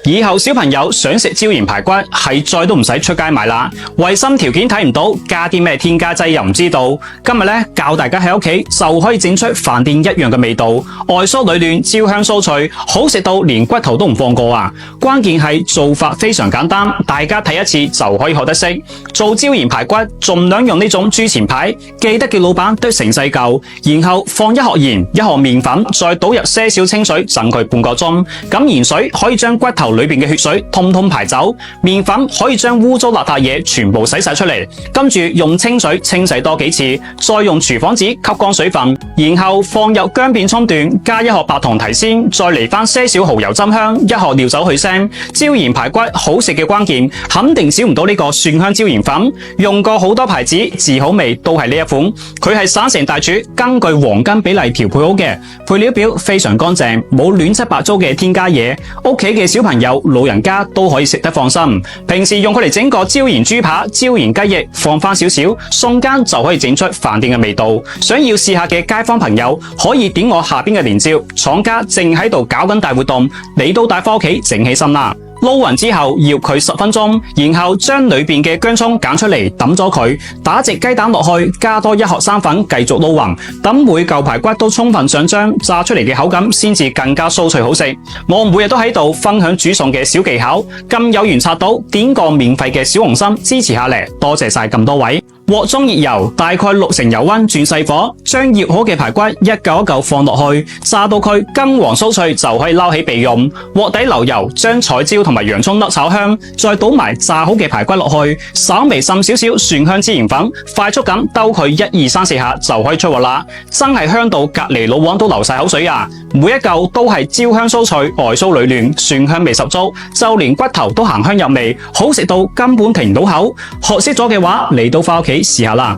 以後小朋友想食椒鹽排骨，係再都唔使出街買啦。衛生條件睇唔到，加啲咩添加劑又唔知道。今日咧教大家喺屋企就可以整出飯店一樣嘅味道，外酥裏嫩，焦香酥脆，好食到連骨頭都唔放過啊！關鍵係做法非常簡單，大家睇一次就可以學得識。做椒鹽排骨，盡量用呢種豬前排，記得叫老闆剁成細嚿，然後放一殼鹽、一殼麵粉，再倒入些少清水浸佢半個鐘。咁鹽水可以將骨頭裏邊嘅血水通通排走，麵粉可以將污糟邋遢嘢全部洗晒出嚟。跟住用清水清洗多幾次，再用廚房紙吸乾水分，然後放入薑片葱段，加一殼白糖提鮮，再嚟翻些少蠔油浸香，一殼料酒去腥。椒鹽排骨好食嘅關鍵，肯定少唔到呢個蒜香椒鹽粉。用過好多牌子，治好味都係呢一款。佢係省城大廚根據黃金比例調配好嘅，配料表非常乾淨，冇亂七八糟嘅添加嘢。屋企嘅小朋友、老人家都可以食得放心。平時用佢嚟整個椒鹽豬扒、椒鹽雞翼，放翻少少，瞬間就可以整出飯店嘅味道。想要試下嘅街坊朋友，可以點我下邊嘅連接。廠家正喺度搞緊大活動，你都帶翻屋企整起身啦。撈勻之後醃佢10分鐘，然後將裏邊嘅薑蔥揀出嚟抌咗佢，打隻雞蛋落去，加多一殼生粉，繼續撈勻，等每嚿排骨都充分上漿，炸出嚟嘅口感先至更加酥脆好食。我每日都喺度分享煮餸嘅小技巧，咁有緣刷到，點個免費嘅小紅心支持下嚟，多謝晒咁多位。鑊中熱油，大概6成油溫，轉細火，將醃好嘅排骨一嚿一嚿放落去，炸到佢金黃酥脆就可以撈起備用。鑊底留油，將彩椒同埋洋蔥粒炒香，再倒埋炸好嘅排骨落去，稍微滲少少蒜香椒鹽粉，快速咁兜佢1、2、3、4下就可以出鑊啦。真係香到隔籬老王都流晒口水啊！每一嚿都係焦香酥脆，外酥裏嫩，蒜香味十足，就連骨頭都鹹香入味，好食到根本停唔到口。學識咗嘅話，嚟到返屋企試下啦。